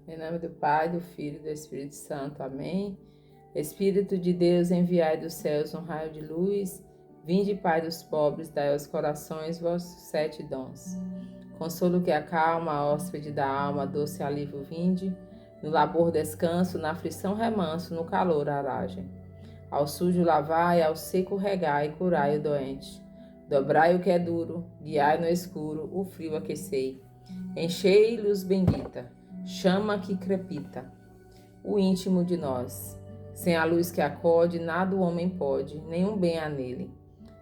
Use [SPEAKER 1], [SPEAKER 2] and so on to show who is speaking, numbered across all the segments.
[SPEAKER 1] Em nome do Pai, do Filho e do Espírito Santo. Amém. Espírito de Deus, enviai dos céus um raio de luz. Vinde, Pai dos pobres, dai aos corações vossos 7 dons. Consolo que acalma, hóspede da alma, doce alívio vinde. No labor descanso, na aflição remanso, no calor aragem. Ao sujo lavai, ao seco regai, curai o doente. Dobrai o que é duro, guiai no escuro, o frio aquecei. Enchei luz bendita, chama que crepita, o íntimo de nós. Sem a luz que acode, nada o homem pode, nenhum bem há nele.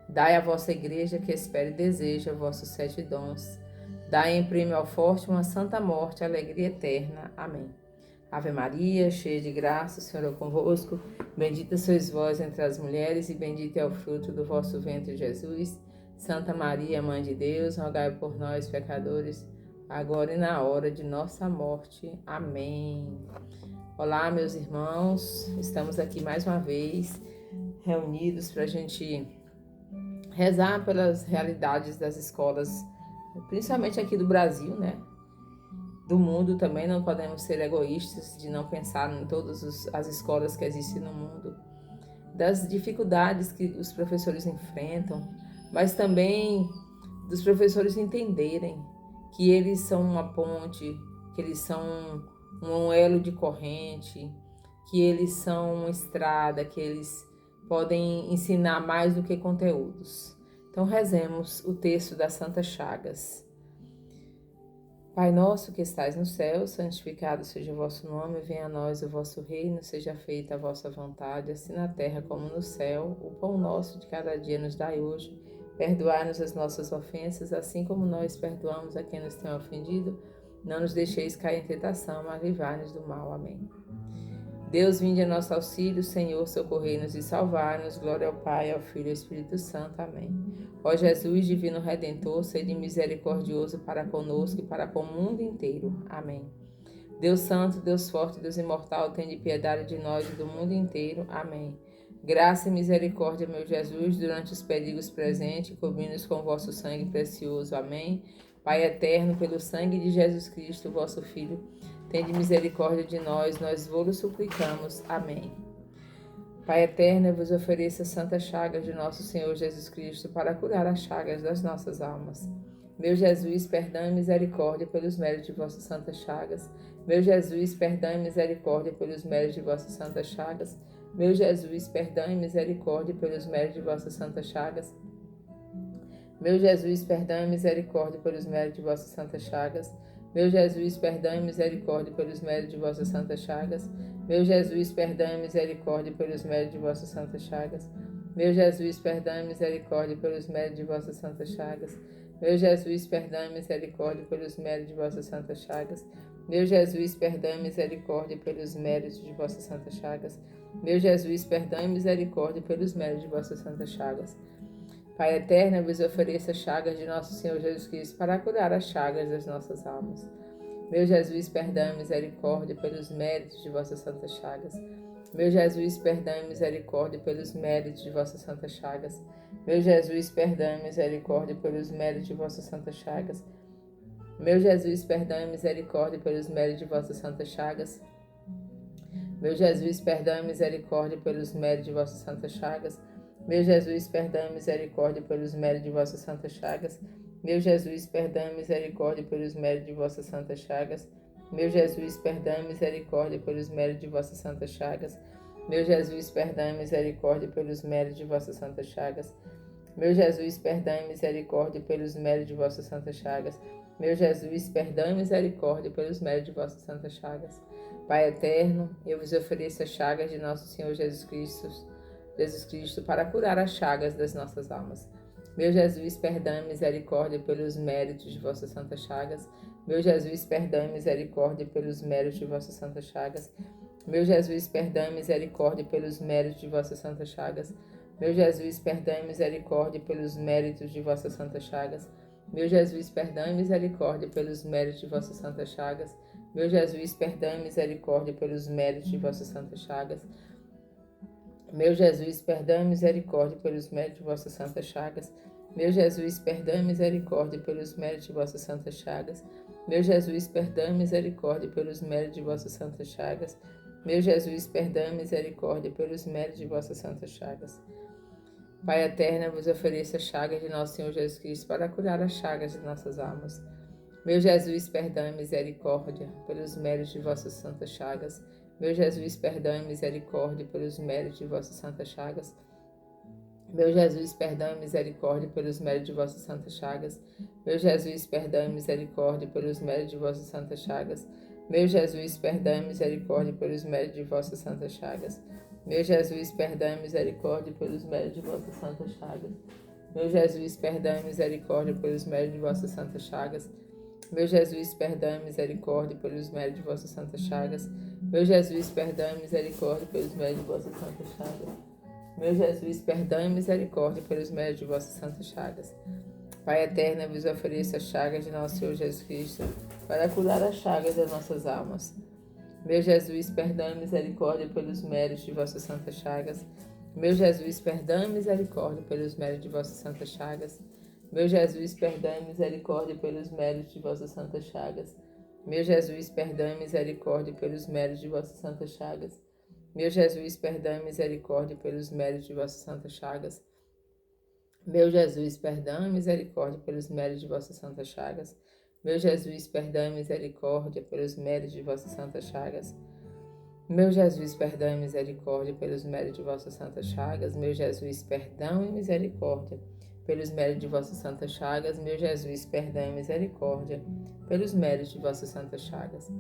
[SPEAKER 1] Dai à vossa igreja que espere e deseja vossos 7 dons. Dai em prêmio ao forte uma santa morte, alegria eterna. Amém. Ave Maria, cheia de graça, o Senhor é convosco. Bendita sois vós entre as mulheres e bendito é o fruto do vosso ventre, Jesus. Santa Maria, Mãe de Deus, rogai por nós, pecadores, agora e na hora de nossa morte. Amém. Olá, meus irmãos, estamos aqui mais uma vez reunidos para a gente rezar pelas realidades das escolas, principalmente aqui do Brasil, né? Do mundo também. Não podemos ser egoístas de não pensar em todas as escolas que existem no mundo, das dificuldades que os professores enfrentam, mas também dos professores entenderem que eles são uma ponte, que eles são um elo de corrente, que eles são uma estrada, que eles podem ensinar mais do que conteúdos. Então rezemos o texto das Santas Chagas. Pai nosso que estais no céu, santificado seja o vosso nome, venha a nós o vosso reino, seja feita a vossa vontade, assim na terra como no céu. O pão nosso de cada dia nos dai hoje. Perdoai-nos as nossas ofensas, assim como nós perdoamos a quem nos tem ofendido. Não nos deixeis cair em tentação, mas livrai-nos do mal. Amém. Deus, vinde a nosso auxílio, Senhor, socorrei-nos e salvar-nos. Glória ao Pai, ao Filho e ao Espírito Santo. Amém. Ó Jesus, divino Redentor, sede misericordioso para conosco e para com o mundo inteiro. Amém. Deus Santo, Deus Forte, Deus Imortal, tende piedade de nós e do mundo inteiro. Amém. Graça e misericórdia, meu Jesus, durante os perigos presentes, cobri-nos com vosso sangue precioso. Amém. Pai eterno, pelo sangue de Jesus Cristo, vosso Filho, tende misericórdia de nós, nós vos suplicamos. Amém. Pai eterno, eu vos ofereço as santas chagas de nosso Senhor Jesus Cristo para curar as chagas das nossas almas. Meu Jesus, perdão e misericórdia pelos méritos de vossas santas chagas. Meu Jesus, perdão e misericórdia pelos méritos de vossas santas chagas. Meu Jesus, perdão e misericórdia pelos méritos de vossas santas chagas. Meu Jesus, perdão e misericórdia pelos méritos de vossas santas chagas. Meu Jesus, perdão e misericórdia pelos méritos de vossas santas chagas. Meu Jesus, perdão e misericórdia pelos méritos de vossas santas chagas. Meu Jesus, perdão e misericórdia pelos méritos de vossas santas chagas. Meu Jesus, perdão e misericórdia pelos méritos de vossas santas chagas. Meu Jesus, perdão e misericórdia pelos méritos de vossas santas chagas. Meu Jesus, perdão e misericórdia pelos méritos de vossas santas chagas. Pai eterno, eu vos ofereço as chagas de nosso Senhor Jesus Cristo para curar as chagas das nossas almas. Meu Jesus, perdão e misericórdia pelos méritos de vossas santas chagas. Meu Jesus, perdão e misericórdia pelos méritos de vossas santas chagas. Meu Jesus, perdão e misericórdia pelos méritos de vossas santas chagas. Meu Jesus, perdão e misericórdia pelos méritos de vossas santas chagas. Meu Jesus, perdão e misericórdia pelos méritos de vossas santas chagas. Meu Jesus, perdão e misericórdia pelos méritos de vossas santas chagas. Meu Jesus, perdão e misericórdia pelos méritos de vossas santas chagas. Meu Jesus, perdão e misericórdia pelos méritos de vossas santas chagas. Meu Jesus, perdão e misericórdia pelos méritos de vossas santas chagas. Meu Jesus, perdão e misericórdia pelos méritos de vossas santas chagas. Meu Jesus, perdão e misericórdia pelos méritos de vossas santas chagas. Pai eterno, eu vos ofereço as chagas de nosso Senhor Jesus Cristo para curar as chagas das nossas almas. Meu Jesus, perdão e misericórdia pelos méritos de vossas santas chagas. Meu Jesus, perdão e misericórdia pelos méritos de vossas santas chagas. Meu Jesus, perdão e misericórdia pelos méritos de vossas santas chagas. Meu Jesus, perdão e misericórdia pelos méritos de vossas santas chagas. Meu Jesus, perdão e misericórdia pelos méritos de vossas santas chagas. Meu Jesus, perdão e misericórdia pelos méritos de vossas santas chagas. Meu Jesus, perdão e misericórdia pelos méritos de vossas santas chagas. Meu Jesus, perdão e misericórdia pelos méritos de vossas santas chagas. Meu Jesus, perdão e misericórdia pelos méritos de vossas santas chagas. Meu Jesus, perdão e misericórdia pelos méritos de vossas santas chagas. Pai eterno, eu vos ofereço as chagas de nosso Senhor Jesus Cristo para curar as chagas de nossas almas. Meu Jesus, perdão e misericórdia pelos méritos de vossas santas chagas. Meu Jesus, perdão e misericórdia pelos méritos de vossas santas chagas. Meu Jesus, perdão e misericórdia pelos méritos de vossas santas chagas. Meu Jesus, perdão e misericórdia pelos méritos de vossas santas chagas. Meu Jesus, perdão e misericórdia pelos méritos de vossas santas chagas. Meu Jesus, perdão e misericórdia pelos méritos de vossas santas chagas. Meu Jesus, perdão e misericórdia pelos méritos de vossas santas chagas. Meu Jesus, perdão e misericórdia pelos méritos de vossas santas chagas. Meu Jesus, perdão e misericórdia pelos méritos de vossas santas chagas. Meu Jesus, perdão e misericórdia pelos méritos de vossas santas chagas. Pai eterno, eu vos ofereço as chagas de nosso Senhor Jesus Cristo para curar as chagas das nossas almas. Meu Jesus, perdão e misericórdia pelos méritos de vossas santas chagas. Meu Jesus, perdão e misericórdia pelos méritos de vossas santas chagas. Meu Jesus, perdão e misericórdia pelos méritos de vossas santas chagas. Meu Jesus, perdão e misericórdia pelos méritos de vossas santas chagas. Meu Jesus, perdão e misericórdia pelos méritos de vossas santas chagas. Meu Jesus, perdão e misericórdia pelos méritos de vossas santas chagas. Meu Jesus, perdão e misericórdia pelos méritos de vossas santas chagas. Meu Jesus, perdão e misericórdia pelos méritos de vossas santas chagas. Meu Jesus, perdão e misericórdia pelos méritos de vossas santas chagas. Meu Jesus, perdão e misericórdia pelos méritos de vossas santas chagas.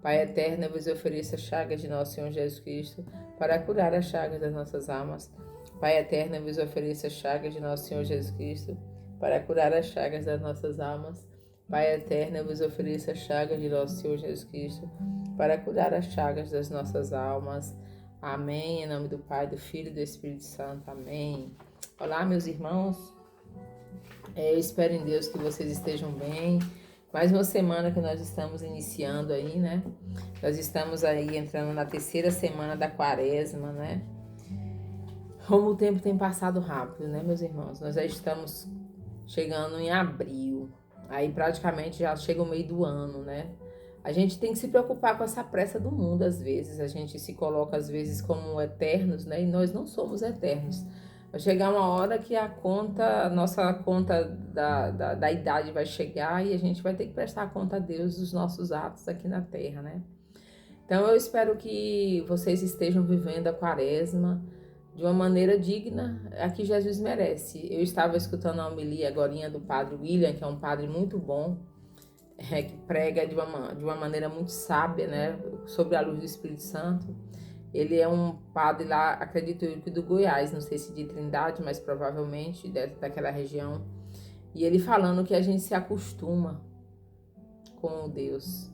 [SPEAKER 1] Pai eterno, eu vos ofereço as chagas de nosso Senhor Jesus Cristo para curar as chagas das nossas almas. Pai eterno, eu vos ofereço as chagas de nosso Senhor Jesus Cristo para curar as chagas das nossas almas. Pai eterno, eu vos ofereço as chagas de nosso Senhor Jesus Cristo para curar as chagas das nossas almas. Amém. Em nome do Pai, do Filho e do Espírito Santo. Amém. Olá, meus irmãos. Eu espero em Deus que vocês estejam bem. Mais uma semana que nós estamos iniciando aí, né? Nós estamos aí entrando na terceira semana da quaresma, né? Como o tempo tem passado rápido, né, meus irmãos? Nós já estamos chegando em abril. Aí praticamente já chega o meio do ano, né? A gente tem que se preocupar com essa pressa do mundo às vezes. A gente se coloca às vezes como eternos, né? E nós não somos eternos. Vai chegar uma hora que a nossa conta da idade vai chegar e a gente vai ter que prestar conta a Deus dos nossos atos aqui na Terra, né? Então eu espero que vocês estejam vivendo a quaresma de uma maneira digna, a que Jesus merece. Eu estava escutando a homilia agorinha do padre William, que é um padre muito bom, que prega de uma maneira muito sábia, né, sobre a luz do Espírito Santo. Ele é um padre lá, acredito eu, que do Goiás, não sei se de Trindade, mas provavelmente daquela região. E ele falando que a gente se acostuma com Deus.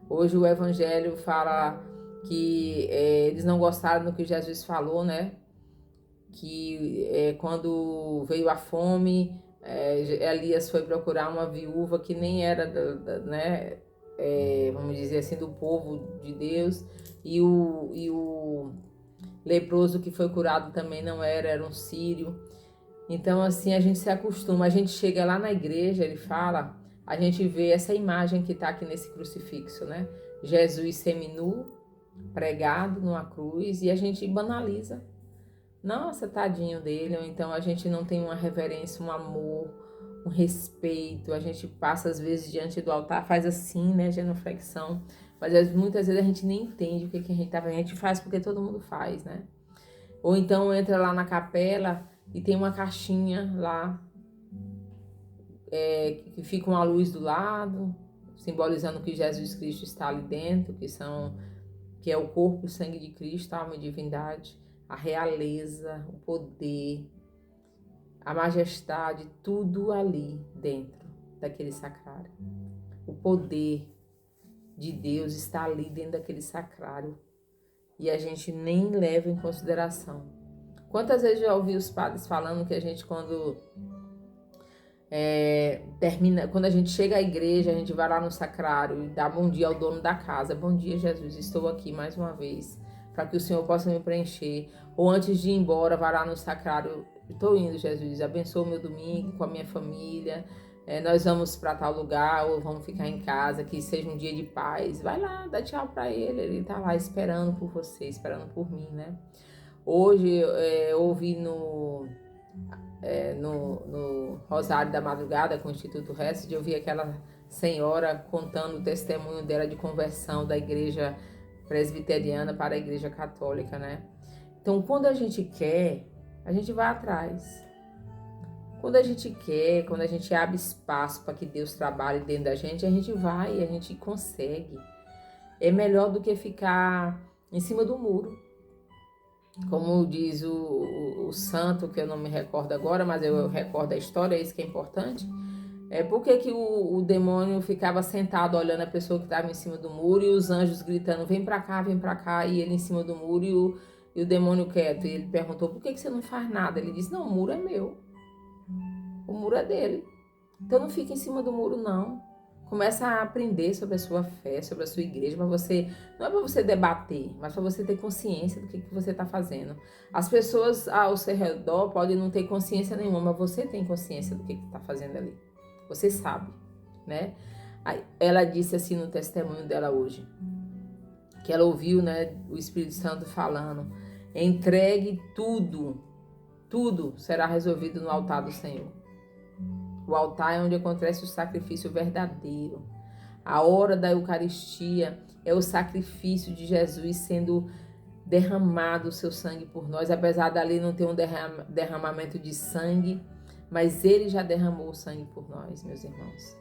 [SPEAKER 1] Hoje o Evangelho fala que eles não gostaram do que Jesus falou, né? Que quando veio a fome, Elias foi procurar uma viúva que nem era, né? Vamos dizer assim, do povo de Deus. E o leproso que foi curado também não era um sírio. Então, assim, a gente se acostuma. A gente chega lá na igreja, ele fala, a gente vê essa imagem que está aqui nesse crucifixo, né? Jesus seminu, pregado numa cruz, e a gente banaliza. Nossa, tadinho dele. Ou então a gente não tem uma reverência, um amor, um respeito. A gente passa às vezes diante do altar, faz assim, né, genuflexão. Mas muitas vezes a gente nem entende o que a gente tá fazendo. A gente faz porque todo mundo faz, né? Ou então entra lá na capela e tem uma caixinha lá, que fica uma luz do lado, simbolizando que Jesus Cristo está ali dentro, que é o corpo e o sangue de Cristo, a alma e divindade, a realeza, o poder, a majestade, tudo ali dentro daquele sacrário. O poder de Deus está ali dentro daquele sacrário e a gente nem leva em consideração. Quantas vezes eu já ouvi os padres falando que a gente quando quando a gente chega à igreja, a gente vai lá no sacrário e dá bom dia ao dono da casa. Bom dia, Jesus, estou aqui mais uma vez para que o Senhor possa me preencher. Ou antes de ir embora, vai lá no sacrário. Estou indo, Jesus, abençoa o meu domingo com a minha família. nós vamos para tal lugar ou vamos ficar em casa, que seja um dia de paz. Vai lá, dá tchau para ele tá lá esperando por você, esperando por mim, né? Hoje eu ouvi no Rosário da Madrugada com o Instituto Hesed, eu vi aquela senhora contando o testemunho dela de conversão da igreja presbiteriana para a igreja católica, né? Então, quando a gente quer, a gente vai atrás. Quando a gente quer, quando a gente abre espaço para que Deus trabalhe dentro da gente, a gente vai, a gente consegue. É melhor do que ficar em cima do muro. Como diz o santo, que eu não me recordo agora, mas eu recordo a história, é isso que é importante. Por que o demônio ficava sentado olhando a pessoa que estava em cima do muro e os anjos gritando, vem pra cá, e ele em cima do muro e o demônio quieto. E ele perguntou, por que você não faz nada? Ele disse, não, o muro é meu. O muro é dele. Então não fica em cima do muro, não. Começa a aprender sobre a sua fé, sobre a sua igreja, para você, não é para você debater, mas para você ter consciência do que você está fazendo. As pessoas ao seu redor podem não ter consciência nenhuma, mas você tem consciência do que está fazendo ali. Você sabe, né? Ela disse assim no testemunho dela hoje, que ela ouviu, né, o Espírito Santo falando, entregue tudo, tudo será resolvido no altar do Senhor. O altar é onde acontece o sacrifício verdadeiro. A hora da Eucaristia é o sacrifício de Jesus sendo derramado o seu sangue por nós, apesar dali não ter um derramamento de sangue, mas ele já derramou o sangue por nós, meus irmãos.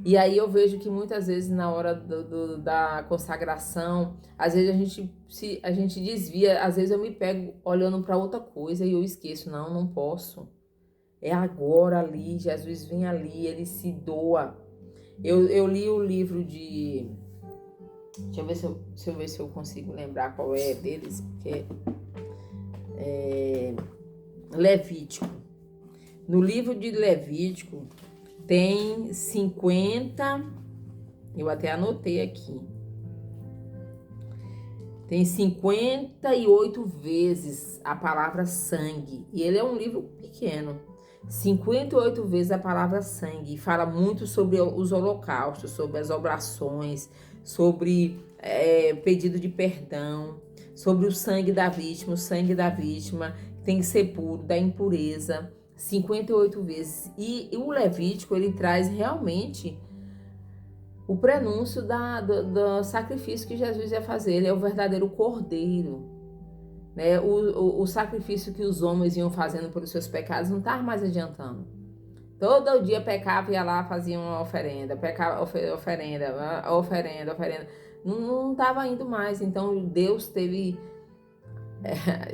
[SPEAKER 1] E aí eu vejo que muitas vezes na hora da consagração, às vezes a gente desvia, às vezes eu me pego olhando para outra coisa e eu esqueço, não posso. É agora ali, Jesus vem ali, ele se doa. Eu li o livro de... Deixa eu ver se eu consigo lembrar qual é deles, porque é Levítico. No livro de Levítico tem 50, eu até anotei aqui, tem 58 vezes a palavra sangue, e ele é um livro pequeno. 58 vezes a palavra sangue, e fala muito sobre os holocaustos, sobre as oblações, sobre pedido de perdão, sobre o sangue da vítima tem que ser puro, da impureza, 58 vezes. E o Levítico, ele traz realmente o prenúncio do sacrifício que Jesus ia fazer. Ele é o verdadeiro cordeiro, né? O sacrifício que os homens iam fazendo pelos seus pecados não estava mais adiantando. Todo dia pecava, ia lá, fazia uma oferenda, oferenda. Não estava indo mais. Então Deus teve,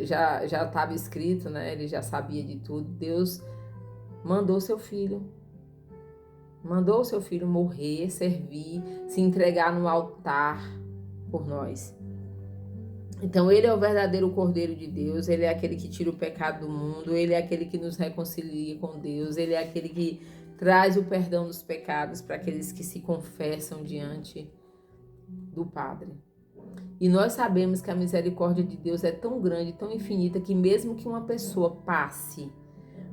[SPEAKER 1] já estava escrito, né? Ele já sabia de tudo. Deus mandou seu filho morrer, servir, se entregar no altar por nós. Então ele é o verdadeiro Cordeiro de Deus, ele é aquele que tira o pecado do mundo, ele é aquele que nos reconcilia com Deus, ele é aquele que traz o perdão dos pecados para aqueles que se confessam diante do Padre. E nós sabemos que a misericórdia de Deus é tão grande, tão infinita, que mesmo que uma pessoa passe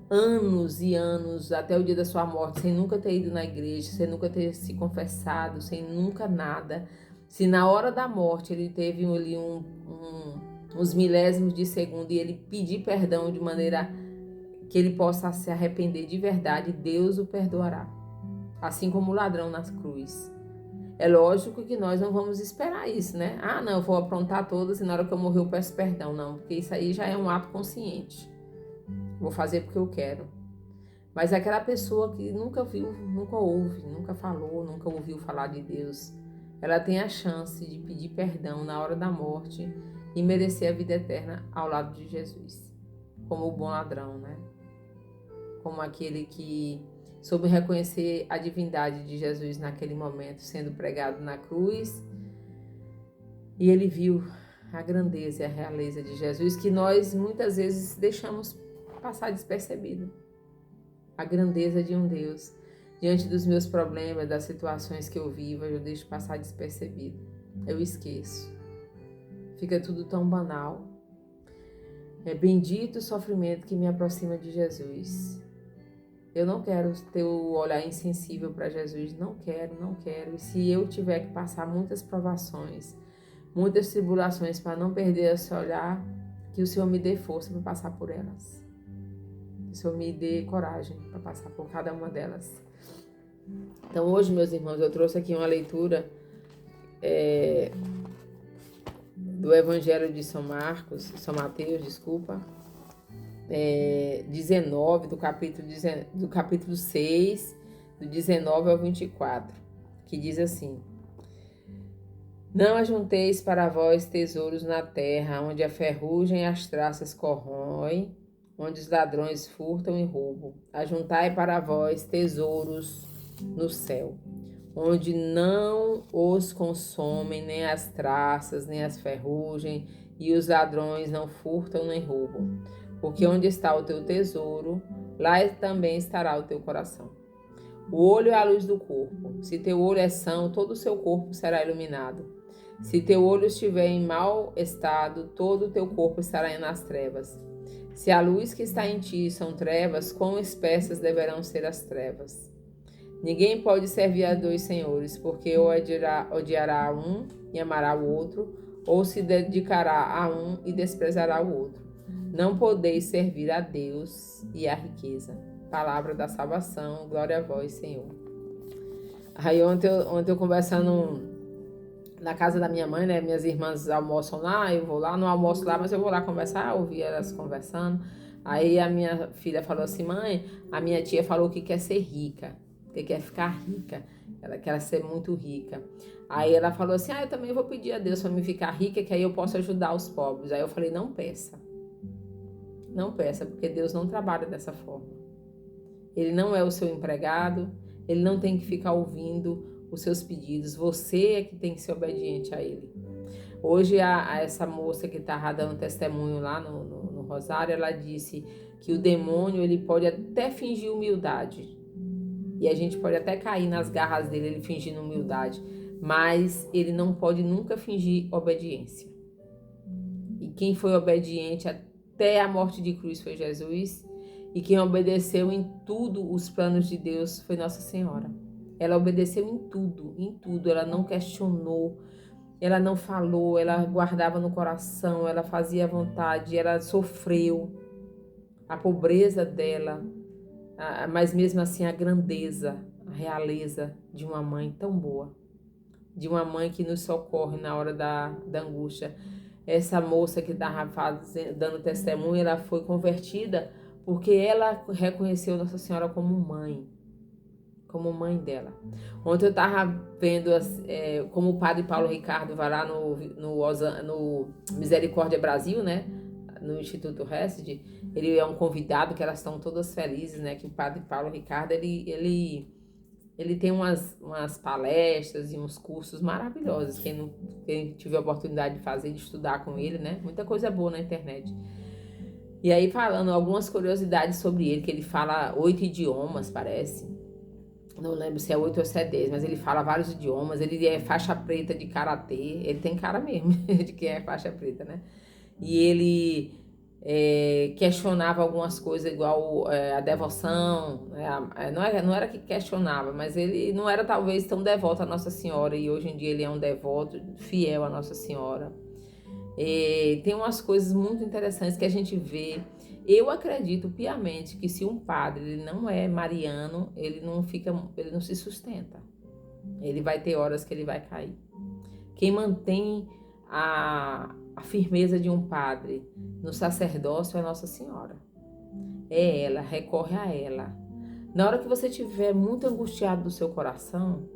[SPEAKER 1] anos e anos até o dia da sua morte sem nunca ter ido na igreja, sem nunca ter se confessado, sem nunca nada, se na hora da morte ele teve ali uns milésimos de segundo e ele pedir perdão de maneira que ele possa se arrepender de verdade, Deus o perdoará. Assim como o ladrão na cruz. É lógico que nós não vamos esperar isso, né? Não, eu vou aprontar todas e na hora que eu morrer eu peço perdão. Não, porque isso aí já é um ato consciente. Vou fazer porque eu quero. Mas aquela pessoa que nunca viu, nunca ouve, nunca falou, nunca ouviu falar de Deus, ela tem a chance de pedir perdão na hora da morte e merecer a vida eterna ao lado de Jesus. Como o bom ladrão, né? Como aquele que soube reconhecer a divindade de Jesus naquele momento, sendo pregado na cruz. E ele viu a grandeza e a realeza de Jesus, que nós muitas vezes deixamos passar despercebido. A grandeza de um Deus. Diante dos meus problemas, das situações que eu vivo, eu deixo passar despercebido. Eu esqueço. Fica tudo tão banal. É bendito o sofrimento que me aproxima de Jesus. Eu não quero ter o olhar insensível para Jesus. Não quero, não quero. E se eu tiver que passar muitas provações, muitas tribulações para não perder esse olhar, que o Senhor me dê força para passar por elas. Que o Senhor me dê coragem para passar por cada uma delas. Então hoje, meus irmãos, eu trouxe aqui uma leitura do Evangelho de São Mateus, 19, do capítulo 6, do 19 ao 24, que diz assim: Não ajunteis para vós tesouros na terra, onde a ferrugem e as traças corroem, onde os ladrões furtam e roubam. Ajuntai para vós tesouros no céu, onde não os consomem nem as traças, nem as ferrugem, e os ladrões não furtam nem roubam. Porque onde está o teu tesouro, lá também estará o teu coração. O olho é a luz do corpo. Se teu olho é são, todo o seu corpo será iluminado. Se teu olho estiver em mau estado, todo o teu corpo estará nas trevas. Se a luz que está em ti são trevas, quão espessas deverão ser as trevas? Ninguém pode servir a dois senhores, porque ou odiará a um e amará o outro, ou se dedicará a um e desprezará o outro. Não podeis servir a Deus e à riqueza. Palavra da salvação, glória a vós, Senhor. Aí ontem eu conversando na casa da minha mãe, né? Minhas irmãs almoçam lá, eu vou lá, não almoço lá, mas eu vou lá conversar, ouvir elas conversando. Aí a minha filha falou assim: mãe, a minha tia falou que quer ser rica, que quer ficar rica, ela quer ser muito rica. Aí ela falou assim: eu também vou pedir a Deus para me ficar rica, que aí eu posso ajudar os pobres. Aí eu falei: não peça. Não peça, porque Deus não trabalha dessa forma. Ele não é o seu empregado, ele não tem que ficar ouvindo os seus pedidos, você é que tem que ser obediente a ele. Hoje, essa moça que está dando testemunho lá no Rosário, ela disse que o demônio ele pode até fingir humildade, e a gente pode até cair nas garras dele, ele fingindo humildade, mas ele não pode nunca fingir obediência. E quem foi obediente até a morte de cruz foi Jesus, e quem obedeceu em tudo os planos de Deus foi Nossa Senhora. Ela obedeceu em tudo, ela não questionou, ela não falou, ela guardava no coração, ela fazia vontade, ela sofreu a pobreza dela, mas mesmo assim a grandeza, a realeza de uma mãe tão boa, de uma mãe que nos socorre na hora da angústia. Essa moça que estava dando testemunho, ela foi convertida porque ela reconheceu Nossa Senhora como mãe dela. Ontem eu estava vendo como o padre Paulo Ricardo vai lá no Misericórdia Brasil, né? No Instituto Hesed, ele é um convidado, que elas estão todas felizes, né? Que o padre Paulo Ricardo, ele tem umas palestras e uns cursos maravilhosos. Quem tiver a oportunidade de fazer, de estudar com ele, né? Muita coisa boa na internet. E aí falando algumas curiosidades sobre ele, que ele fala 8 idiomas, parece. Não lembro se é 8 ou se é 10, mas ele fala vários idiomas. Ele é faixa preta de karatê. Ele tem cara mesmo de quem é faixa preta, né? E ele questionava algumas coisas, igual a devoção, né? Não era que questionava, mas ele não era talvez tão devoto a Nossa Senhora, e hoje em dia ele é um devoto fiel a Nossa Senhora. Tem umas coisas muito interessantes que a gente vê. Eu acredito piamente que se um padre ele não é mariano, ele não se sustenta. Ele vai ter horas que ele vai cair. Quem mantém a firmeza de um padre no sacerdócio é Nossa Senhora. É ela, recorre a ela. Na hora que você estiver muito angustiado do seu coração,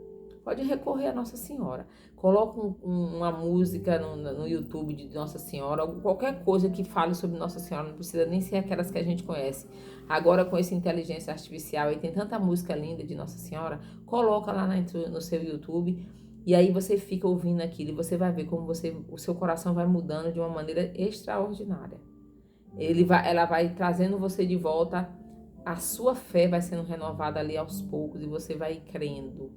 [SPEAKER 1] pode recorrer a Nossa Senhora. Coloca uma música no YouTube de Nossa Senhora, qualquer coisa que fale sobre Nossa Senhora, não precisa nem ser aquelas que a gente conhece. Agora, com essa inteligência artificial, e tem tanta música linda de Nossa Senhora, coloca lá no seu YouTube, e aí você fica ouvindo aquilo, e você vai ver como o seu coração vai mudando de uma maneira extraordinária. Ela vai trazendo você de volta, a sua fé vai sendo renovada ali aos poucos, e você vai crendo,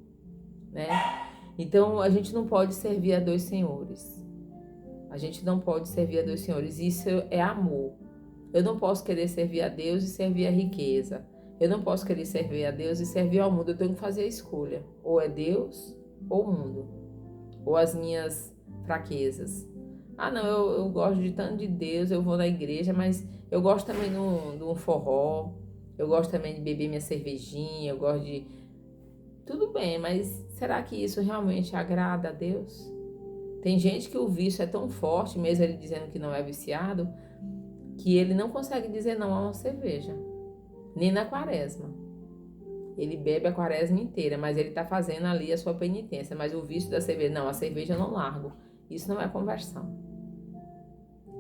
[SPEAKER 1] né? Então a gente não pode servir a dois senhores. A gente não pode servir a dois senhores. Isso é amor. Eu não posso querer servir a Deus e servir a riqueza. Eu não posso querer servir a Deus e servir ao mundo. Eu tenho que fazer a escolha. Ou é Deus ou o mundo. Ou as minhas fraquezas. Ah, não, eu gosto de tanto de Deus, eu vou na igreja, mas eu gosto também de um forró. Eu gosto também de beber minha cervejinha, eu gosto de... Tudo bem, mas será que isso realmente agrada a Deus? Tem gente que o vício é tão forte, mesmo ele dizendo que não é viciado, que ele não consegue dizer não a uma cerveja. Nem na quaresma. Ele bebe a quaresma inteira, mas ele está fazendo ali a sua penitência. Mas o vício da cerveja, não, a cerveja eu não largo. Isso não é conversão.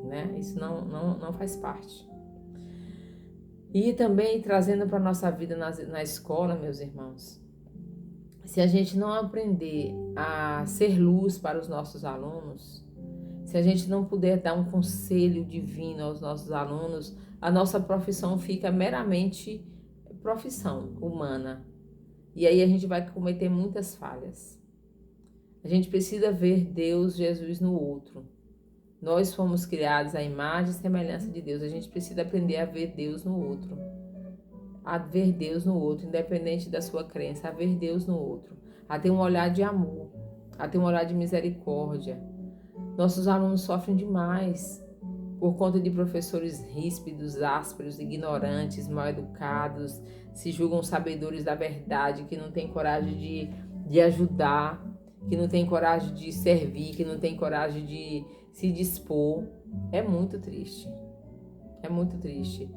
[SPEAKER 1] Né? Isso não faz parte. E também trazendo para a nossa vida na escola, meus irmãos, se a gente não aprender a ser luz para os nossos alunos, se a gente não puder dar um conselho divino aos nossos alunos, a nossa profissão fica meramente profissão humana. E aí a gente vai cometer muitas falhas. A gente precisa ver Deus, Jesus no outro. Nós fomos criados à imagem e semelhança de Deus. A gente precisa aprender a ver Deus no outro. A ver Deus no outro, independente da sua crença, a ver Deus no outro. A ter um olhar de amor, a ter um olhar de misericórdia. Nossos alunos sofrem demais por conta de professores ríspidos, ásperos, ignorantes, mal educados, se julgam sabedores da verdade, que não têm coragem de ajudar, que não têm coragem de servir, que não têm coragem de se dispor. É muito triste. É muito triste.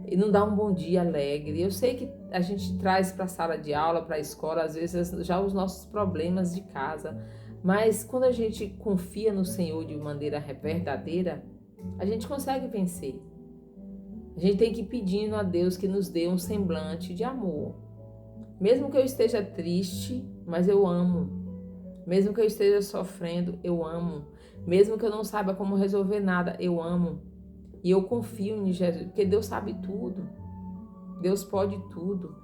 [SPEAKER 1] E não dá um bom dia alegre. Eu sei que a gente traz para a sala de aula, para a escola, às vezes já os nossos problemas de casa, mas quando a gente confia no Senhor de maneira verdadeira, a gente consegue vencer. A gente tem que ir pedindo a Deus que nos dê um semblante de amor. Mesmo que eu esteja triste, mas eu amo. Mesmo que eu esteja sofrendo, eu amo. Mesmo que eu não saiba como resolver nada, eu amo. E eu confio em Jesus, porque Deus sabe tudo. Deus pode tudo.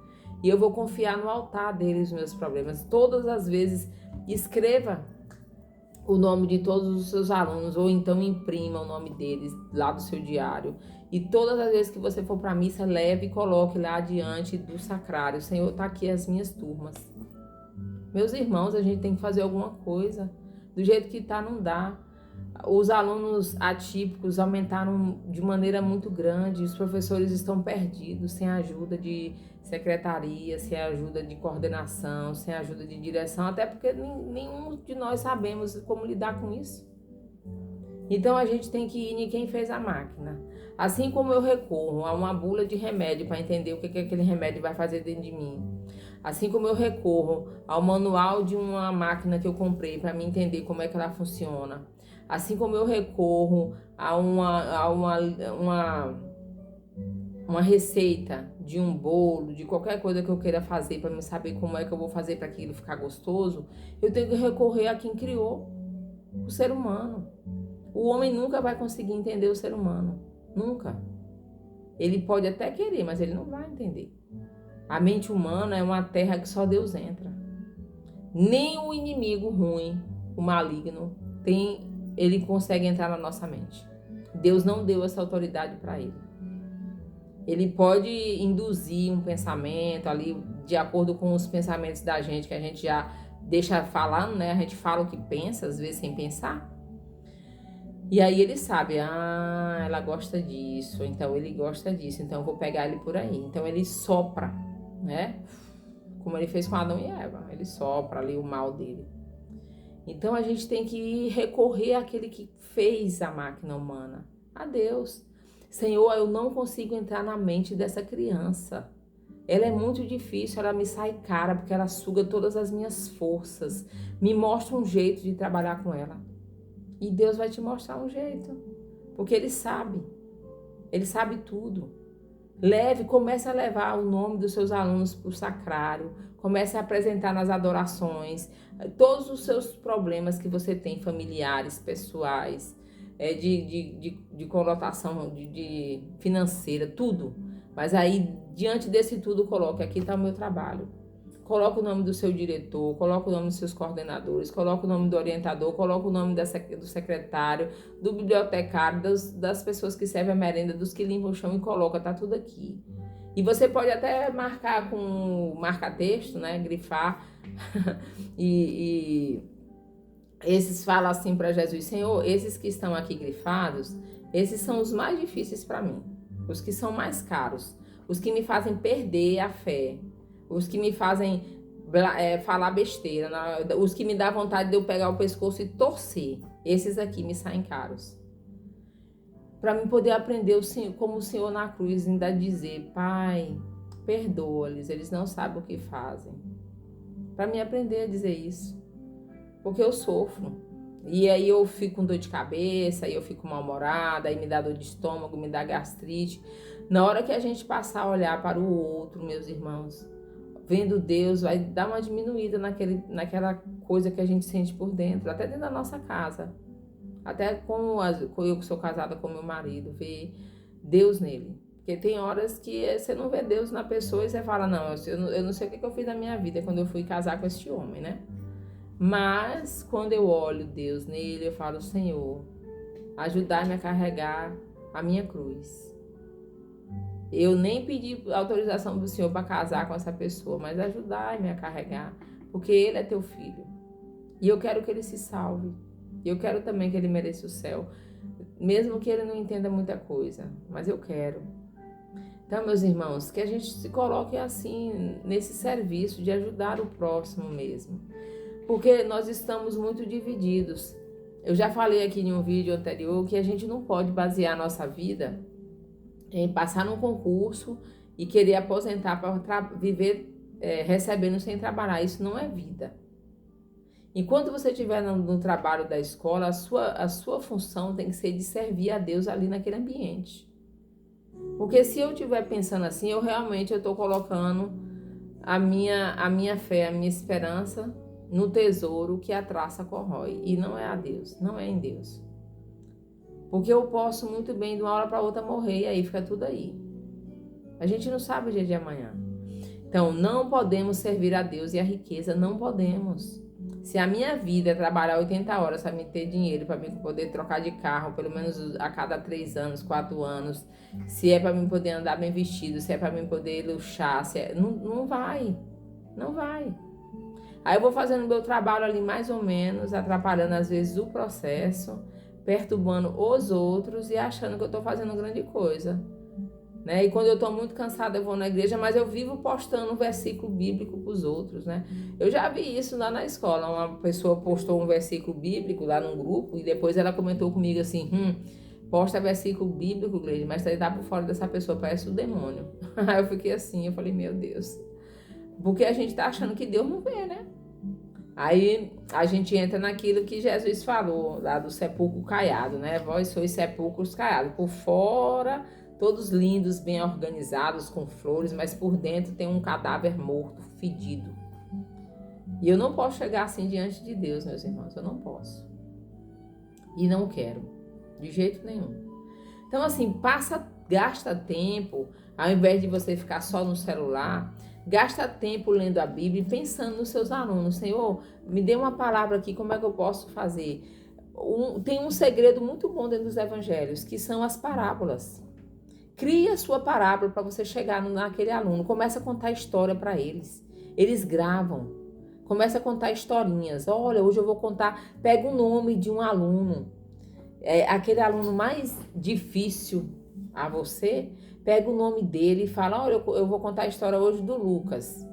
[SPEAKER 1] E eu vou confiar no altar dele os meus problemas. Todas as vezes, escreva o nome de todos os seus alunos, ou então imprima o nome deles lá do seu diário. E todas as vezes que você for para a missa, leve e coloque lá diante do sacrário. Senhor, está aqui as minhas turmas. Meus irmãos, a gente tem que fazer alguma coisa. Do jeito que está, não dá. Os alunos atípicos aumentaram de maneira muito grande. Os professores estão perdidos, sem ajuda de secretaria, sem ajuda de coordenação, sem ajuda de direção, até porque nenhum de nós sabemos como lidar com isso. Então a gente tem que ir em quem fez a máquina. Assim como eu recorro a uma bula de remédio para entender o que aquele remédio vai fazer dentro de mim. Assim como eu recorro ao manual de uma máquina que eu comprei para me entender como é que ela funciona. Assim como eu recorro a uma receita de um bolo, de qualquer coisa que eu queira fazer para me saber como é que eu vou fazer para aquilo ficar gostoso, eu tenho que recorrer a quem criou o ser humano. O homem nunca vai conseguir entender o ser humano. Nunca. Ele pode até querer, mas ele não vai entender. A mente humana é uma terra que só Deus entra. Nem o inimigo ruim, o maligno, ele consegue entrar na nossa mente. Deus não deu essa autoridade para ele. Ele pode induzir um pensamento ali, de acordo com os pensamentos da gente, que a gente já deixa falando, né? A gente fala o que pensa, às vezes sem pensar. E aí ele sabe, ela gosta disso, então ele gosta disso, então eu vou pegar ele por aí. Então ele sopra, né? Como ele fez com Adão e Eva, ele sopra ali o mal dele. Então a gente tem que recorrer àquele que fez a máquina humana, a Deus. Senhor, eu não consigo entrar na mente dessa criança. Ela é muito difícil, ela me sai cara, porque ela suga todas as minhas forças. Me mostra um jeito de trabalhar com ela. E Deus vai te mostrar um jeito, porque Ele sabe tudo. Comece a levar o nome dos seus alunos para o sacrário, comece a apresentar nas adorações, todos os seus problemas que você tem, familiares, pessoais, de conotação de financeira, tudo. Mas aí, diante desse tudo, coloque, aqui está o meu trabalho. Coloca o nome do seu diretor, coloca o nome dos seus coordenadores, coloca o nome do orientador, coloca o nome do secretário, do bibliotecário, das pessoas que servem a merenda, dos que limpam o chão e coloca, tá tudo aqui. E você pode até marcar com marca-texto, né? Grifar. e esses falam assim para Jesus: Senhor, esses que estão aqui grifados, esses são os mais difíceis para mim. Os que são mais caros. Os que me fazem perder a fé. Os que me fazem falar besteira. Os que me dá vontade de eu pegar o pescoço e torcer. Esses aqui me saem caros. Para mim poder aprender como o Senhor na cruz ainda dizer: Pai, perdoa-lhes, eles não sabem o que fazem. Para mim aprender a dizer isso. Porque eu sofro. E aí eu fico com dor de cabeça, aí eu fico mal-humorada, aí me dá dor de estômago, me dá gastrite. Na hora que a gente passar a olhar para o outro, meus irmãos, vendo Deus, vai dar uma diminuída naquela coisa que a gente sente por dentro, até dentro da nossa casa. Até eu que sou casada com meu marido, ver Deus nele. Porque tem horas que você não vê Deus na pessoa e você fala: não, eu não sei o que eu fiz na minha vida quando eu fui casar com este homem, né? Mas quando eu olho Deus nele, eu falo: Senhor, ajudai-me a carregar a minha cruz. Eu nem pedi autorização do Senhor para casar com essa pessoa, mas ajudai-me a carregar, porque ele é teu filho. E eu quero que ele se salve. E eu quero também que ele mereça o céu, mesmo que ele não entenda muita coisa, mas eu quero. Então, meus irmãos, que a gente se coloque assim, nesse serviço de ajudar o próximo mesmo. Porque nós estamos muito divididos. Eu já falei aqui em um vídeo anterior que a gente não pode basear a nossa vida em passar num concurso e querer aposentar para viver recebendo sem trabalhar. Isso não é vida. Enquanto você estiver no trabalho da escola, a sua função tem que ser de servir a Deus ali naquele ambiente. Porque se eu estiver pensando assim, eu estou colocando a minha fé, a minha esperança no tesouro que a traça corrói. E não é a Deus, não é em Deus. Porque eu posso muito bem de uma hora para outra morrer e aí fica tudo aí. A gente não sabe o dia de amanhã. Então, não podemos servir a Deus e a riqueza, não podemos. Se a minha vida é trabalhar 80 horas para me ter dinheiro, para mim poder trocar de carro, pelo menos a cada 3 anos, 4 anos, se é para mim poder andar bem vestido, se é para mim poder luxar, não vai, não vai. Aí eu vou fazendo meu trabalho ali mais ou menos, atrapalhando às vezes o processo, perturbando os outros e achando que eu estou fazendo grande coisa. Né? E quando eu estou muito cansada, eu vou na igreja, mas eu vivo postando um versículo bíblico para os outros, né? Eu já vi isso lá na escola. Uma pessoa postou um versículo bíblico lá num grupo e depois ela comentou comigo assim: posta versículo bíblico, Gleide, mas você dá por fora dessa pessoa, parece o demônio. Aí eu fiquei assim, eu falei: meu Deus. Porque a gente tá achando que Deus não vê, né? Aí a gente entra naquilo que Jesus falou, lá do sepulcro caiado, né? Vós sois sepulcros caiados. Por fora, todos lindos, bem organizados, com flores, mas por dentro tem um cadáver morto, fedido. E eu não posso chegar assim diante de Deus, meus irmãos, eu não posso. E não quero, de jeito nenhum. Então, assim, gasta tempo, ao invés de você ficar só no celular, gasta tempo lendo a Bíblia e pensando nos seus alunos. Senhor, me dê uma palavra aqui, como é que eu posso fazer? Tem um segredo muito bom dentro dos evangelhos, que são as parábolas. Crie a sua parábola para você chegar naquele aluno. Começa a contar história para eles. Eles gravam. Começa a contar historinhas. Olha, hoje eu vou contar. Pega o nome de um aluno. Aquele aluno mais difícil a você, pega o nome dele e fala: olha, eu vou contar a história hoje do Lucas.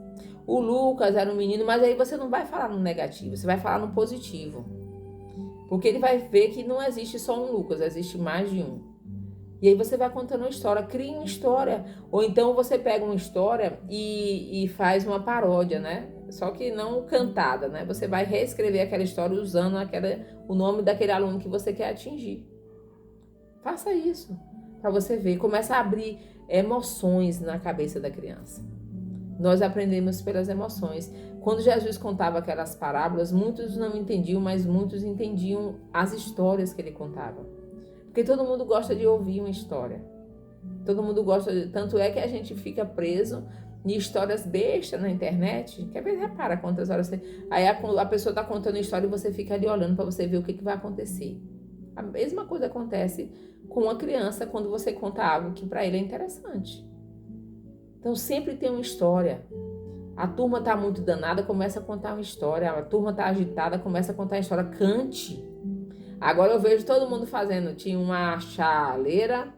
[SPEAKER 1] O Lucas era um menino, mas aí você não vai falar no negativo, você vai falar no positivo. Porque ele vai ver que não existe só um Lucas, existe mais de um. E aí você vai contando uma história, cria uma história. Ou então você pega uma história e faz uma paródia, né? Só que não cantada, né? Você vai reescrever aquela história usando o nome daquele aluno que você quer atingir. Faça isso, para você ver. Começa a abrir emoções na cabeça da criança. Nós aprendemos pelas emoções. Quando Jesus contava aquelas parábolas, muitos não entendiam, mas muitos entendiam as histórias que ele contava. Porque todo mundo gosta de ouvir uma história. Todo mundo gosta, tanto é que a gente fica preso em histórias bestas na internet. Quer ver? Repara quantas horas você... Aí a pessoa está contando a história e você fica ali olhando para você ver o que vai acontecer. A mesma coisa acontece com uma criança quando você conta algo que para ele é interessante. Então sempre tem uma história. A turma está muito danada, começa a contar uma história. A turma está agitada, começa a contar uma história. Cante. Agora eu vejo todo mundo fazendo. Tinha uma chaleira,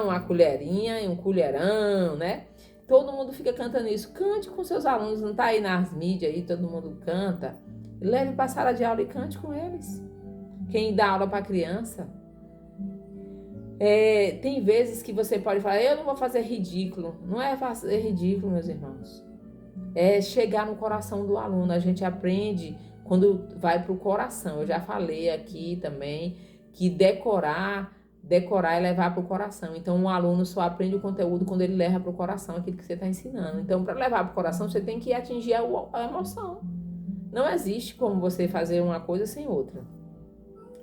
[SPEAKER 1] uma colherinha e um colherão, né? Todo mundo fica cantando isso. Cante com seus alunos, não tá aí nas mídias aí, todo mundo canta. Leve para a sala de aula e cante com eles. Quem dá aula para criança. Tem vezes que você pode falar, eu não vou fazer ridículo. Não é fazer ridículo, meus irmãos. É chegar no coração do aluno. A gente aprende quando vai para o coração. Eu já falei aqui também que decorar é levar para o coração. Então, um aluno só aprende o conteúdo quando ele leva para o coração aquilo que você está ensinando. Então, para levar para o coração, você tem que atingir a emoção. Não existe como você fazer uma coisa sem outra,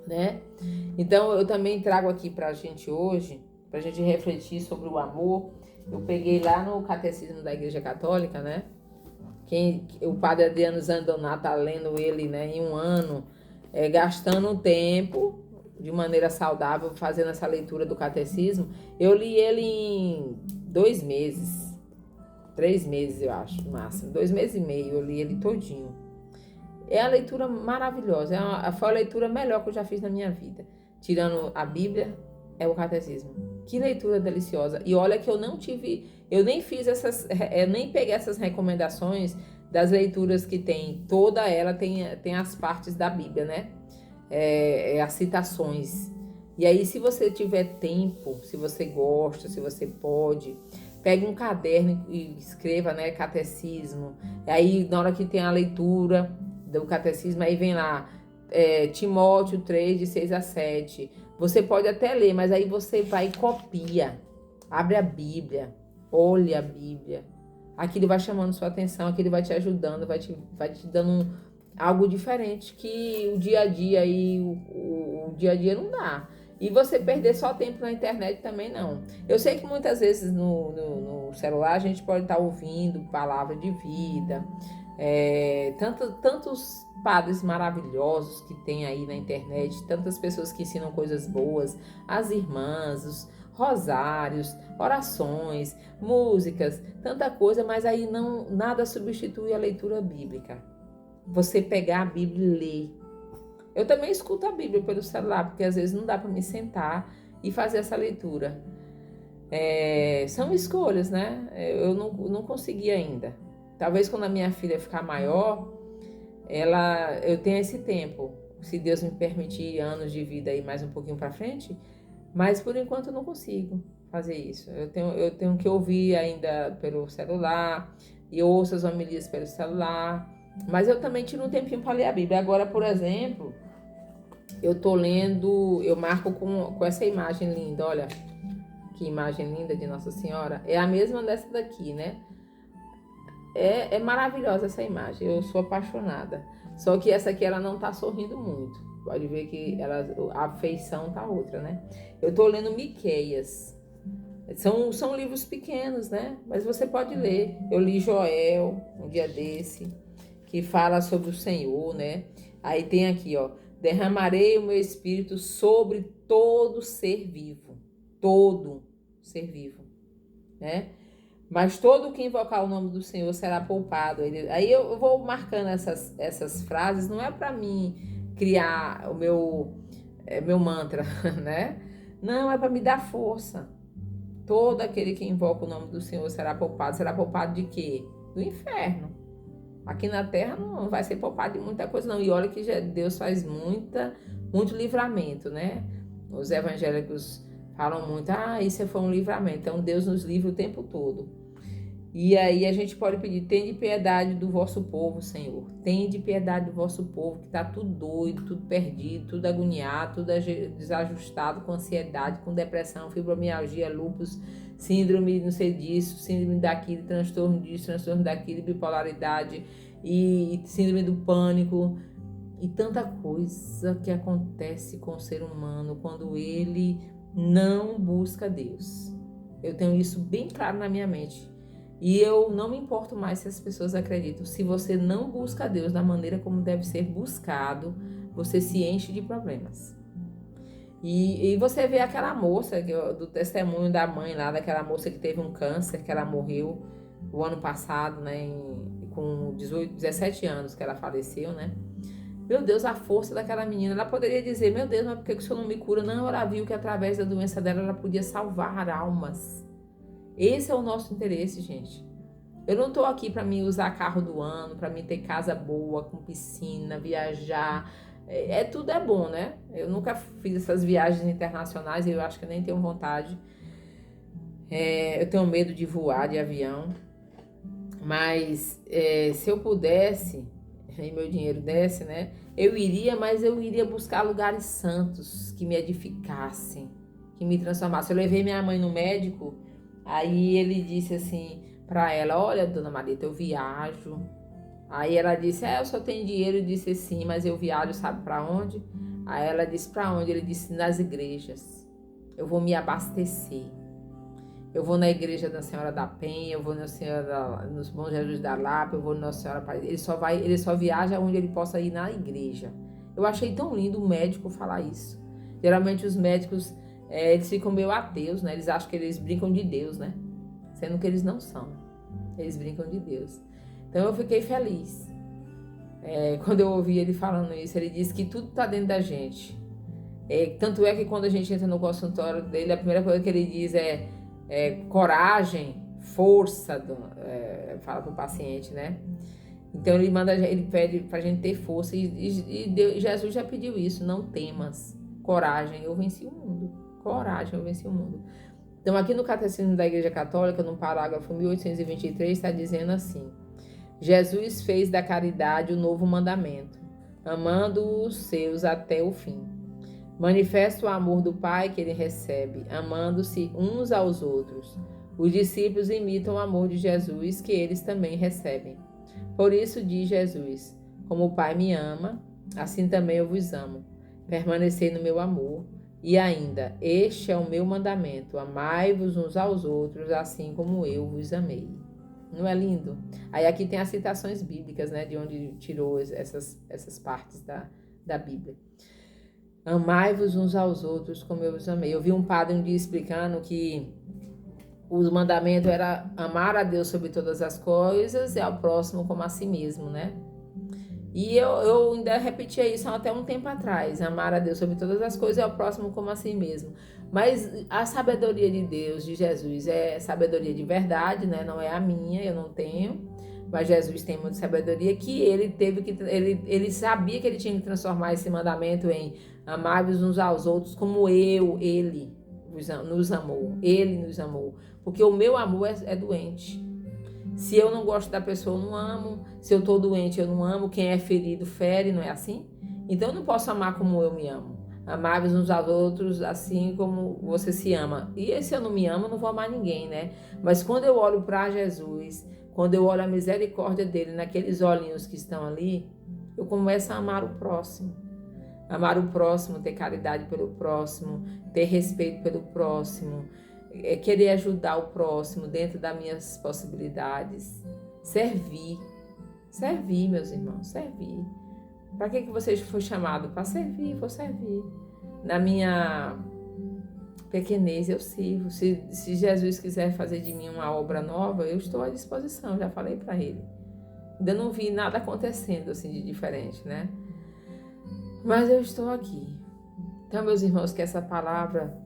[SPEAKER 1] né? Então, eu também trago aqui para a gente hoje, para a gente refletir sobre o amor. Eu peguei lá no Catecismo da Igreja Católica, né? O padre Adriano Zandonato tá lendo ele, né, em um ano, gastando um tempo de maneira saudável, fazendo essa leitura do catecismo. Eu li ele em 2 meses, 3 meses, eu acho, no máximo. 2 meses e meio, eu li ele todinho. É a leitura maravilhosa, foi a leitura melhor que eu já fiz na minha vida. Tirando a Bíblia, é o catecismo. Que leitura deliciosa. E olha que eu nem peguei essas recomendações das leituras que tem. Toda ela tem as partes da Bíblia, né? As citações. E aí, se você tiver tempo, se você gosta, se você pode, pegue um caderno e escreva, né, catecismo. E aí, na hora que tem a leitura do catecismo, aí vem lá, Timóteo 3, de 6 a 7. Você pode até ler, mas aí você vai e copia. Abre a Bíblia, olha a Bíblia. Aquilo vai chamando sua atenção, aquilo vai te ajudando, vai te dando algo diferente que o dia a dia aí, o dia a dia não dá. E você perder só tempo na internet também não. Eu sei que muitas vezes no celular a gente pode estar ouvindo palavra de vida, tantos padres maravilhosos que tem aí na internet, tantas pessoas que ensinam coisas boas, as irmãs, os rosários, orações, músicas, tanta coisa, mas aí nada substitui a leitura bíblica. Você pegar a Bíblia e ler. Eu também escuto a Bíblia pelo celular, porque às vezes não dá para me sentar e fazer essa leitura. São escolhas, né? Eu não consegui ainda. Talvez quando a minha filha ficar maior, eu tenha esse tempo. Se Deus me permitir anos de vida aí mais um pouquinho para frente, mas por enquanto eu não consigo fazer isso. Eu tenho que ouvir ainda pelo celular, e eu ouço as homilias pelo celular, mas eu também tiro um tempinho para ler a Bíblia. Agora, por exemplo, eu tô lendo, eu marco com essa imagem linda, olha, que imagem linda de Nossa Senhora. É a mesma dessa daqui, né? É maravilhosa essa imagem, eu sou apaixonada. Só que essa aqui ela não tá sorrindo muito. Pode ver que a feição tá outra, né? Eu tô lendo Miqueias. São livros pequenos, né? Mas você pode ler. Eu li Joel um dia desse, que fala sobre o Senhor, né? Aí tem aqui, ó. Derramarei o meu espírito sobre todo ser vivo. Todo ser vivo, né? Mas todo que invocar o nome do Senhor será poupado. Aí eu vou marcando essas frases, não é para mim criar o meu mantra, né? Não, é para me dar força. Todo aquele que invoca o nome do Senhor será poupado. Será poupado de quê? Do inferno. Aqui na terra não vai ser poupado de muita coisa, não. E olha que Deus faz muito livramento, né? Os evangélicos falam muito, isso foi um livramento. Então Deus nos livra o tempo todo. E aí a gente pode pedir, tende piedade do vosso povo, Senhor. Tende piedade do vosso povo, que está tudo doido, tudo perdido, tudo agoniado, tudo desajustado, com ansiedade, com depressão, fibromialgia, lúpus, síndrome não sei disso, síndrome daquilo, transtorno disso, transtorno daquilo, bipolaridade e síndrome do pânico. E tanta coisa que acontece com o ser humano quando ele não busca Deus. Eu tenho isso bem claro na minha mente. E eu não me importo mais se as pessoas acreditam. Se você não busca Deus da maneira como deve ser buscado, você se enche de problemas. E você vê aquela moça, do testemunho da mãe lá, daquela moça que teve um câncer, que ela morreu o ano passado, né, com 17 anos que ela faleceu, né? Meu Deus, a força daquela menina. Ela poderia dizer, meu Deus, mas por que o Senhor não me cura? Não, ela viu que através da doença dela, ela podia salvar almas. Esse é o nosso interesse, gente. Eu não estou aqui para me usar carro do ano, para me ter casa boa, com piscina, viajar. Tudo é bom, né? Eu nunca fiz essas viagens internacionais, eu acho que nem tenho vontade. Eu tenho medo de voar de avião. Mas se eu pudesse, e meu dinheiro desse, né? Eu iria, mas eu iria buscar lugares santos que me edificassem, que me transformassem. Eu levei minha mãe no médico, aí ele disse assim para ela, olha, dona Marita, eu viajo. Aí ela disse, eu só tenho dinheiro. Eu disse sim, mas eu viajo, sabe para onde? Aí ela disse, para onde? Ele disse, nas igrejas. Eu vou me abastecer. Eu vou na igreja da Senhora da Penha, eu vou nos Bom Jesus da Lapa, eu vou na Nossa Senhora Aparecida. Ele só viaja onde ele possa ir na igreja. Eu achei tão lindo o médico falar isso. Geralmente os médicos, eles ficam meio ateus, né? Eles acham que eles brincam de Deus, né? Sendo que eles não são. Eles brincam de Deus. Então eu fiquei feliz. Quando eu ouvi ele falando isso, ele disse que tudo está dentro da gente. Tanto é que quando a gente entra no consultório dele, a primeira coisa que ele diz é coragem, força, fala para o paciente, né? Então ele pede para a gente ter força e Jesus já pediu isso, não temas, coragem, eu venci o mundo, coragem, eu venci o mundo. Então aqui no Catecismo da Igreja Católica, no parágrafo 1823, está dizendo assim, Jesus fez da caridade o novo mandamento, amando os seus até o fim. Manifesta o amor do Pai que ele recebe, amando-se uns aos outros. Os discípulos imitam o amor de Jesus que eles também recebem. Por isso diz Jesus, como o Pai me ama, assim também eu vos amo. Permanecei no meu amor. E ainda, este é o meu mandamento, amai-vos uns aos outros, assim como eu vos amei. Não é lindo? Aí aqui tem as citações bíblicas, né, de onde tirou essas partes da Bíblia. Amai-vos uns aos outros como eu vos amei. Eu vi um padre um dia explicando que o mandamento era amar a Deus sobre todas as coisas e ao próximo como a si mesmo, né? E eu ainda repetia isso até um tempo atrás, amar a Deus sobre todas as coisas e ao próximo como a si mesmo. Mas a sabedoria de Deus, de Jesus, é sabedoria de verdade, né? Não é a minha, eu não tenho. Mas Jesus tem muita sabedoria que ele sabia que ele tinha que transformar esse mandamento em amar-vos uns aos outros como ele nos amou. Ele nos amou. Porque o meu amor é doente. Se eu não gosto da pessoa, eu não amo. Se eu estou doente, eu não amo. Quem é ferido, fere, não é assim? Então eu não posso amar como eu me amo. Amar-vos uns aos outros assim como você se ama. E se eu não me amo, eu não vou amar ninguém, né? Mas quando eu olho para Jesus, quando eu olho a misericórdia dele naqueles olhinhos que estão ali, eu começo a amar o próximo. Amar o próximo, ter caridade pelo próximo, ter respeito pelo próximo, querer ajudar o próximo dentro das minhas possibilidades. Servir, meus irmãos, servir. Para que você foi chamado? Para servir, vou servir. Na minha pequenez eu sirvo. Se Jesus quiser fazer de mim uma obra nova, eu estou à disposição, já falei para ele. Ainda não vi nada acontecendo assim de diferente, né? Mas eu estou aqui. Então, meus irmãos, que essa palavra,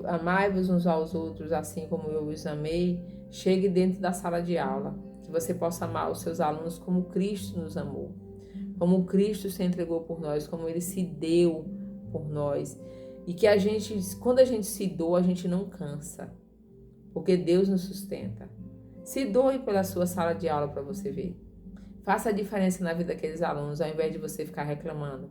[SPEAKER 1] amai-vos uns aos outros, assim como eu vos amei, chegue dentro da sala de aula. Que você possa amar os seus alunos como Cristo nos amou. Como Cristo se entregou por nós, como Ele se deu por nós. E que quando a gente se doa, a gente não cansa. Porque Deus nos sustenta. Se doe pela sua sala de aula para você ver. Faça a diferença na vida daqueles alunos, ao invés de você ficar reclamando.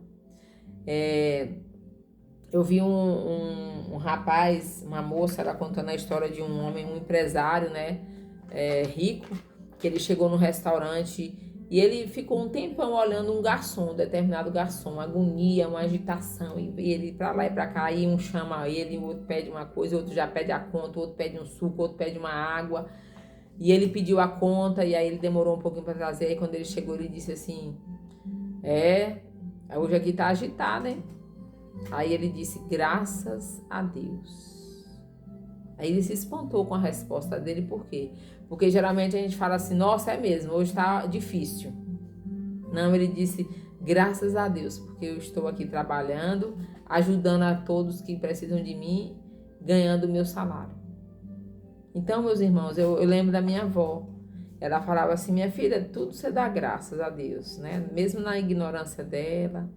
[SPEAKER 1] Eu vi um rapaz, uma moça, ela contando a história de um homem, um empresário, né, rico, que ele chegou no restaurante e ele ficou um tempão olhando um garçom, um determinado garçom, uma agonia, uma agitação, e ele pra lá e pra cá, e um chama ele, o outro pede uma coisa, o outro já pede a conta, o outro pede um suco, o outro pede uma água. E ele pediu a conta, e aí ele demorou um pouquinho para trazer. Aí quando ele chegou, ele disse assim, hoje aqui tá agitado, hein? Aí ele disse, graças a Deus. Aí ele se espantou com a resposta dele, por quê? Porque geralmente a gente fala assim, nossa, é mesmo, hoje tá difícil. Não, ele disse, graças a Deus, porque eu estou aqui trabalhando, ajudando a todos que precisam de mim, ganhando o meu salário. Então, meus irmãos, eu lembro da minha avó. Ela falava assim, minha filha, tudo você dá graças a Deus, né? Mesmo na ignorância dela,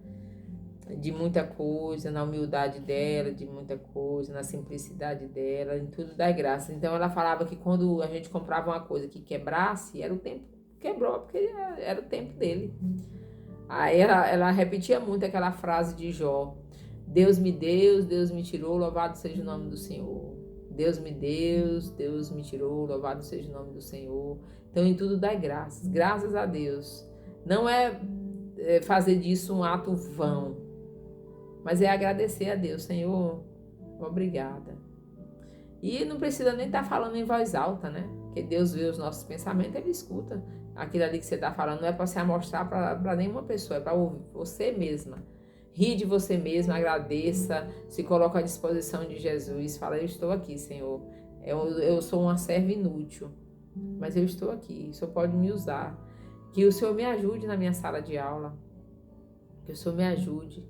[SPEAKER 1] de muita coisa, na humildade dela, de muita coisa, na simplicidade dela, em tudo dá graça. Então ela falava que quando a gente comprava uma coisa que quebrasse, era o tempo, quebrou, porque era o tempo dele. Aí ela repetia muito aquela frase de Jó, Deus me deu, Deus me tirou, louvado seja o nome do Senhor. Deus me deu, Deus me tirou, louvado seja o nome do Senhor. Então em tudo dá graças, graças a Deus. Não é fazer disso um ato vão, mas é agradecer a Deus, Senhor, obrigada. E não precisa nem estar falando em voz alta, né? Porque Deus vê os nossos pensamentos, Ele escuta. Aquilo ali que você está falando não é para se amostrar para nenhuma pessoa, é para você mesma. Ri de você mesma, agradeça, se coloca à disposição de Jesus. Fala, eu estou aqui, Senhor. Eu sou uma serva inútil, mas eu estou aqui, o Senhor pode me usar. Que o Senhor me ajude na minha sala de aula. Que o Senhor me ajude.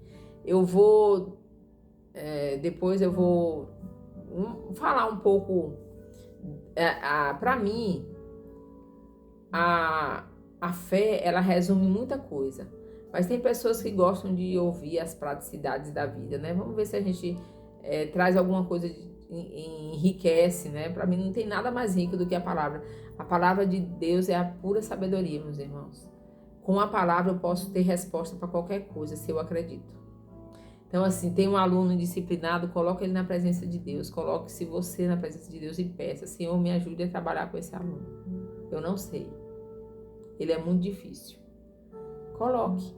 [SPEAKER 1] Eu vou, depois eu vou falar um pouco, para mim, a fé, ela resume muita coisa, mas tem pessoas que gostam de ouvir as praticidades da vida, né? Vamos ver se a gente traz alguma coisa, enriquece, né? Para mim não tem nada mais rico do que a palavra de Deus é a pura sabedoria, meus irmãos. Com a palavra eu posso ter resposta para qualquer coisa, se eu acredito. Então, assim, tem um aluno indisciplinado, coloca ele na presença de Deus, coloque-se você na presença de Deus e peça, Senhor, me ajude a trabalhar com esse aluno. Eu não sei. Ele é muito difícil. Coloque,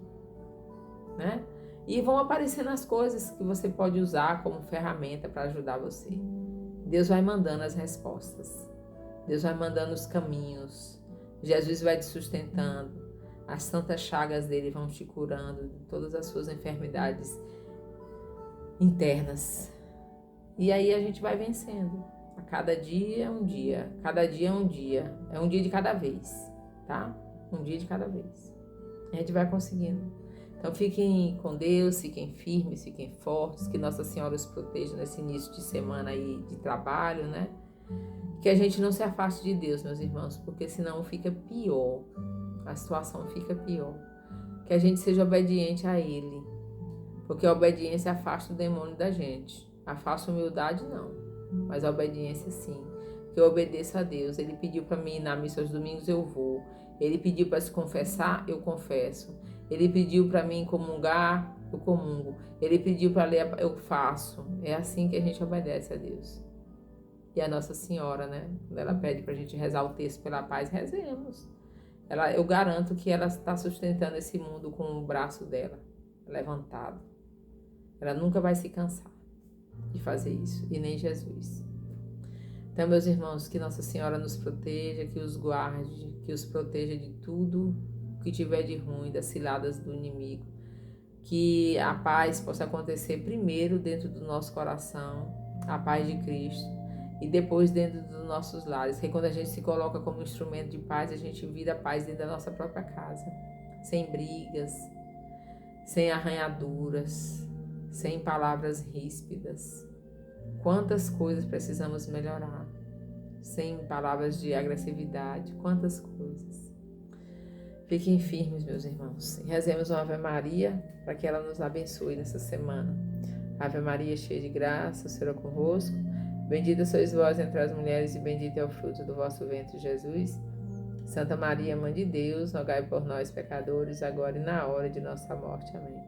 [SPEAKER 1] né? E vão aparecendo as coisas que você pode usar como ferramenta para ajudar você. Deus vai mandando as respostas. Deus vai mandando os caminhos. Jesus vai te sustentando. As santas chagas dele vão te curando de todas as suas enfermidades internas. E aí a gente vai vencendo. A cada dia é um dia. Cada dia é um dia. É um dia de cada vez, tá? Um dia de cada vez. A gente vai conseguindo. Então fiquem com Deus, fiquem firmes, fiquem fortes. Que Nossa Senhora os proteja nesse início de semana aí de trabalho, né? Que a gente não se afaste de Deus, meus irmãos, porque senão fica pior. A situação fica pior. Que a gente seja obediente a Ele. Porque a obediência afasta o demônio da gente. Afasta a humildade, não. Mas a obediência, sim. Que eu obedeça a Deus. Ele pediu para mim ir na missa aos domingos, eu vou. Ele pediu para se confessar, eu confesso. Ele pediu para mim comungar, eu comungo. Ele pediu para ler, eu faço. É assim que a gente obedece a Deus. E a Nossa Senhora, né? Quando ela pede para a gente rezar o texto pela paz, rezemos. Eu garanto que ela está sustentando esse mundo com o braço dela levantado. Ela nunca vai se cansar de fazer isso, e nem Jesus. Então, meus irmãos, que Nossa Senhora nos proteja, que os guarde, que os proteja de tudo que tiver de ruim, das ciladas do inimigo. Que a paz possa acontecer primeiro dentro do nosso coração, a paz de Cristo, e depois dentro dos nossos lares. Porque quando a gente se coloca como instrumento de paz, a gente vira paz dentro da nossa própria casa. Sem brigas, sem arranhaduras, sem palavras ríspidas. Quantas coisas precisamos melhorar, sem palavras de agressividade, quantas coisas. Fiquem firmes, meus irmãos, e rezemos uma Ave Maria para que ela nos abençoe nessa semana. Ave Maria, cheia de graça, o Senhor é convosco. Bendita sois vós entre as mulheres e bendito é o fruto do vosso ventre, Jesus. Santa Maria, Mãe de Deus, rogai por nós, pecadores, agora e na hora de nossa morte. Amém.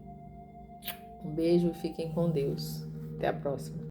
[SPEAKER 1] Um beijo e fiquem com Deus. Até a próxima.